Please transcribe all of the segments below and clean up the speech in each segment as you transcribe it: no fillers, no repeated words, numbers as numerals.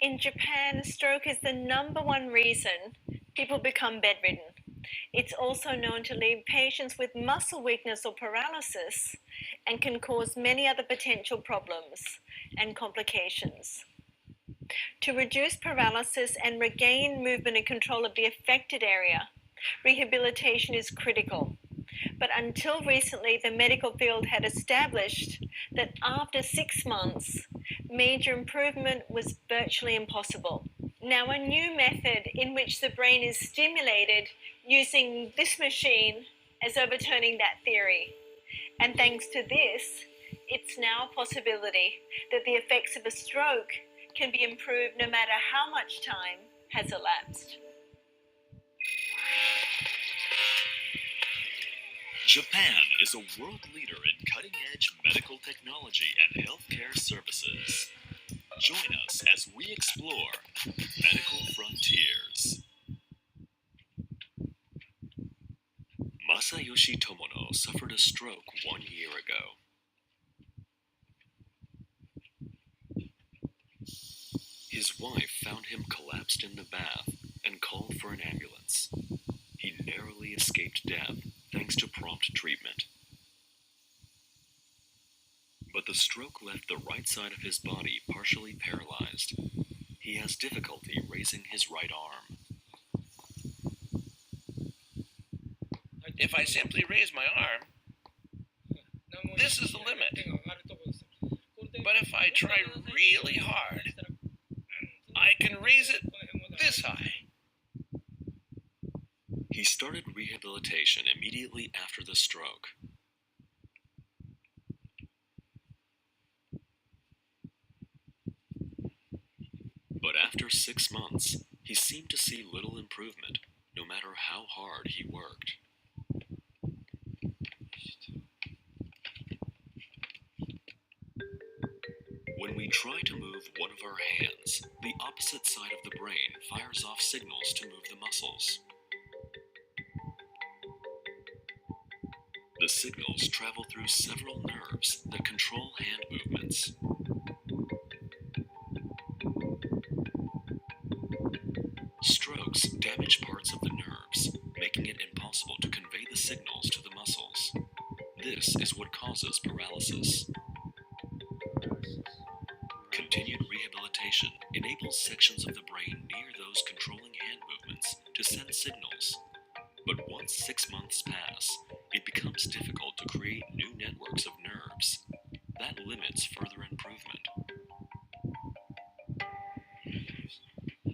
In Japan, stroke is the #1 reason people become bedridden. It's also known to leave patients with muscle weakness or paralysis and can cause many other potential problems and complications. To reduce paralysis and regain movement and control of the affected area, rehabilitation is critical. But until recently, the medical field had established that after 6 months, major improvement was virtually impossible. Now, a new method in which the brain is stimulated using this machine is overturning that theory. And thanks to this, it's now a possibility that the effects of a stroke can be improved no matter how much time has elapsed. Japan is a world leader in cutting-edge medical technology and healthcare services. Join us as we explore medical frontiers. Masayoshi Tomono suffered a stroke 1 year ago. His wife found him collapsed in the bath and called for an ambulance. He narrowly escaped death thanks to prompt treatment. But the stroke left the right side of his body partially paralyzed. He has difficulty raising his right arm. If I simply raise my arm, this is the limit. But if I try really hard, I can raise it this high. He started rehabilitation immediately after the stroke. But after 6 months, he seemed to see little improvement, no matter how hard he worked. When we try to move one of our hands, the opposite side of the brain fires off signals to move the muscles. The signals travel through several nerves that control hand movements. Strokes damage parts of the nerves, making it impossible to convey the signals to the muscles. This is what causes paralysis. Continued rehabilitation enables sections of the brain near those controlling hand movements to send signals. But once 6 months pass, it becomes difficult to create new networks of nerves. That limits further improvement.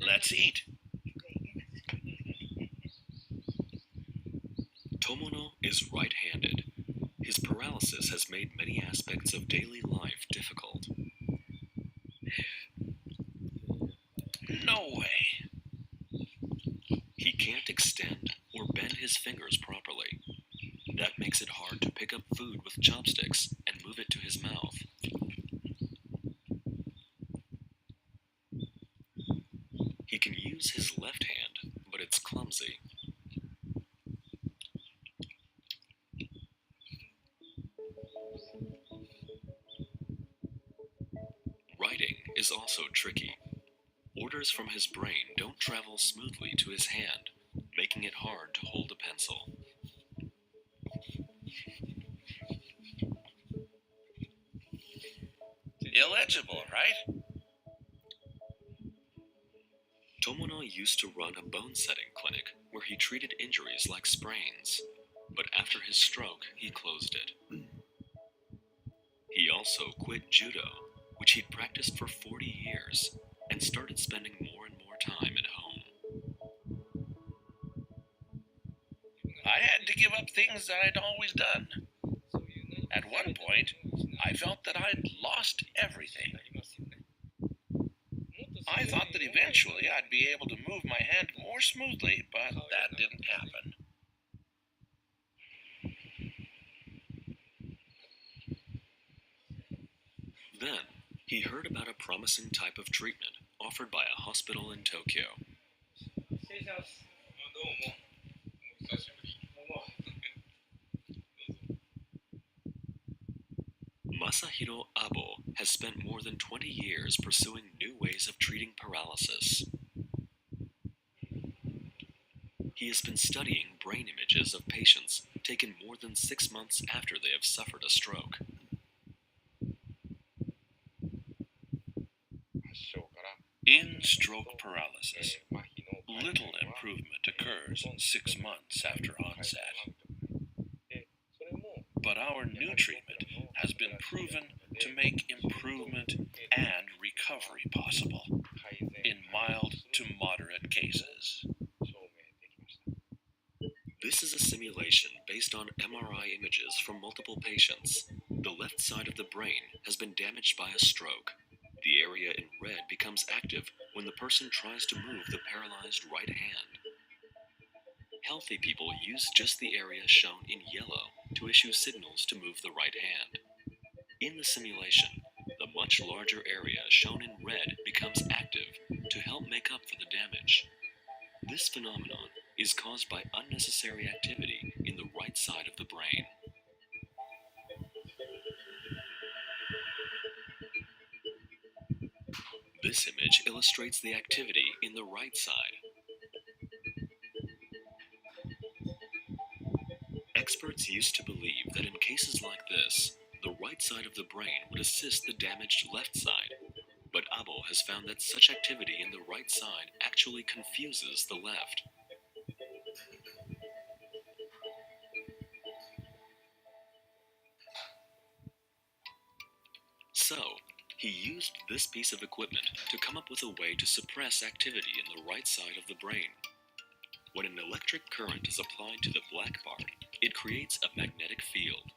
Let's eat. Tomono is right-handed. His paralysis has made many aspects of daily life difficult. No way. He can't extend or bend his fingers properly. That makes it hard to pick up food with chopsticks and move it to his mouth. He can use his left hand, but it's clumsy. Writing is also tricky. Orders from his brain don't travel smoothly to his hand, making it hard to hold a pencil. Illegible, right? Tomono used to run a bone-setting clinic where he treated injuries like sprains, but after his stroke, he closed it. He also quit judo, which he'd practiced for 40 years, and started spending more and more time at home. I had to give up things that I'd always done. At one point, I felt that I'd lost everything. I thought that eventually I'd be able to move my hand more smoothly, but that didn't happen. Then, he heard about a promising type of treatment offered by a hospital in Tokyo. Masahiro Abo has spent more than 20 years pursuing new ways of treating paralysis. He has been studying brain images of patients taken more than 6 months after they have suffered a stroke. In stroke paralysis, little improvement occurs 6 months after onset. But our new treatment has been proven to make improvement and recovery possible in mild to moderate cases. This is a simulation based on MRI images from multiple patients. The left side of the brain has been damaged by a stroke. The area in red becomes active when the person tries to move the paralyzed right hand. Healthy people use just the area shown in yellow to issue signals to move the right hand. In the simulation, the much larger area shown in red becomes active to help make up for the damage. This phenomenon is caused by unnecessary activity in the right side of the brain. This image illustrates the activity in the right side. Experts used to believe that in cases like this, the right side of the brain would assist the damaged left side, but Abo has found that such activity in the right side actually confuses the left. So, he used this piece of equipment to come up with a way to suppress activity in the right side of the brain. When an electric current is applied to the black part, it creates a magnetic field.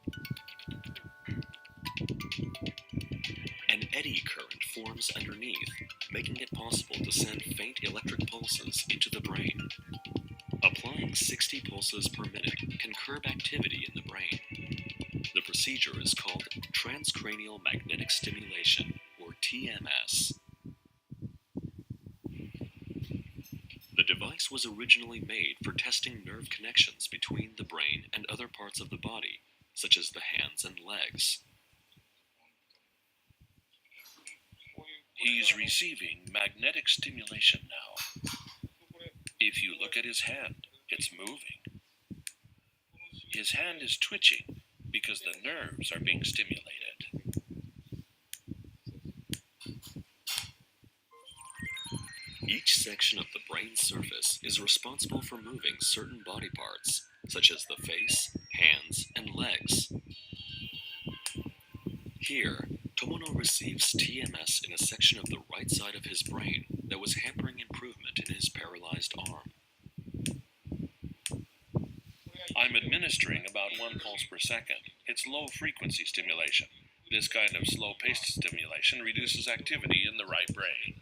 An eddy current forms underneath, making it possible to send faint electric pulses into the brain. Applying 60 pulses per minute can curb activity in the brain. The procedure is called transcranial magnetic stimulation, or TMS. The device was originally made for testing nerve connections between the brain and other parts of the body, such as the hands and legs. He's receiving magnetic stimulation now. If you look at his hand, it's moving. His hand is twitching because the nerves are being stimulated. Each section of the brain surface is responsible for moving certain body parts, such as the face, hands, and legs. Here, Tomono receives TMS in a section of the right side of his brain that was hampering improvement in his paralyzed arm. I'm administering about 1 pulse per second. It's low-frequency stimulation. This kind of slow-paced stimulation reduces activity in the right brain.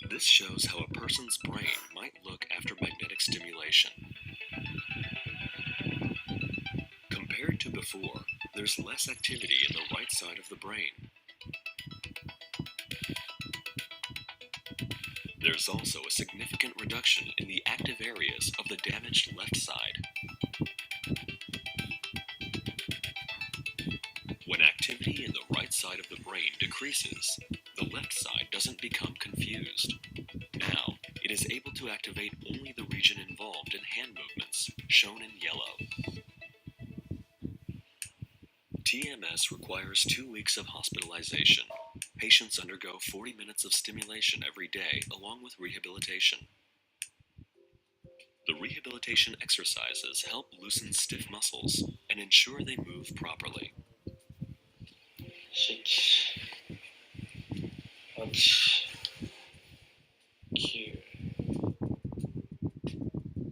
This shows how a person's brain might look after magnetic stimulation. Compared to before, there's less activity in the right side of the brain. There's also a significant reduction in the active areas of the damaged left side. When activity in the right side of the brain decreases, the left side doesn't become confused. Now, it is able to activate only the region involved in hand movements, shown in yellow. TMS requires 2 weeks of hospitalization. Patients undergo 40 minutes of stimulation every day, along with rehabilitation. The rehabilitation exercises help loosen stiff muscles and ensure they move properly. 6、8、9。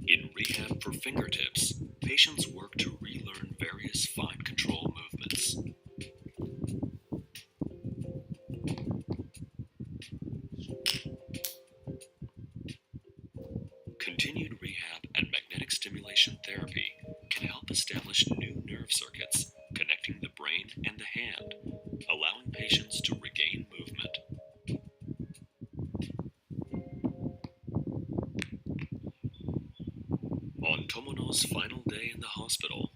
In rehab for fingertips, patients work to relearn various fine control movements. Continued rehab and magnetic stimulation therapy can help establish new nerve circuits connecting the brain and the hand, allowing patients to regain movement. On Tomono's final day in the hospital,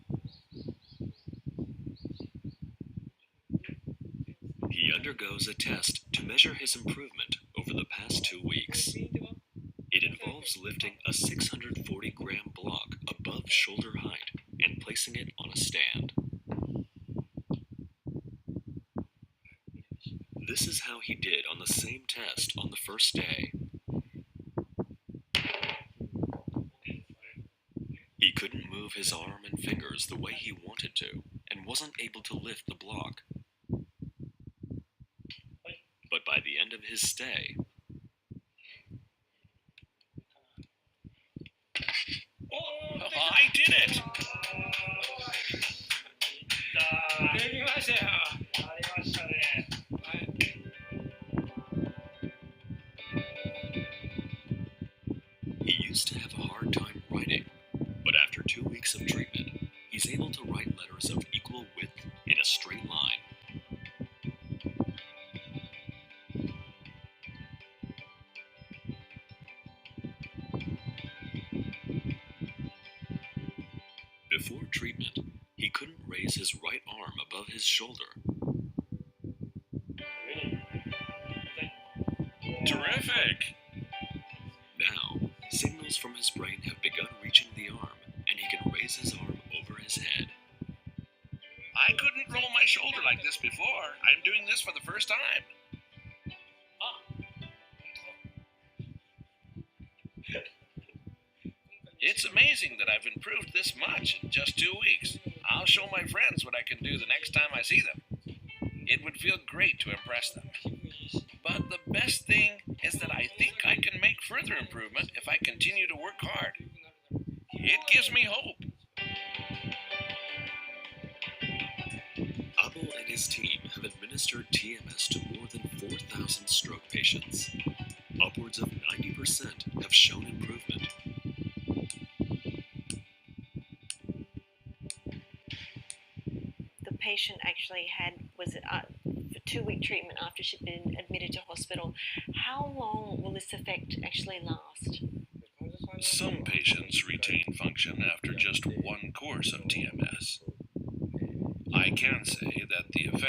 a test to measure his improvement over the past 2 weeks. It involves lifting a 640-gram block above shoulder height and placing it on a stand. This is how he did on the same test on the first day. He couldn't move his arm and fingers the way he wanted to and wasn't able to lift the block. But by the end of his stay, I did it! he used to have a hard time writing, but after 2 weeks of treatment, he's able to write letters of equal width in a straight line. Before treatment, he couldn't raise his right arm above his shoulder. Terrific! Now, signals from his brain have begun reaching the arm, and he can raise his arm over his head. I couldn't roll my shoulder like this before. I'm doing this for the first time. It's amazing that I've improved this much in just 2 weeks. I'll show my friends what I can do the next time I see them. It would feel great to impress them. But the best thing is that I think I can make further improvement if I continue to work hard. It gives me hope. Abo and his team have administered TMS to more than 4,000 stroke patients. Upwards of 90% have shown improvement. The patient actually was for 2-week treatment after she'd been admitted to hospital. How long will this effect actually last? Some patients retain function after just one course of TMS. I can say that the effect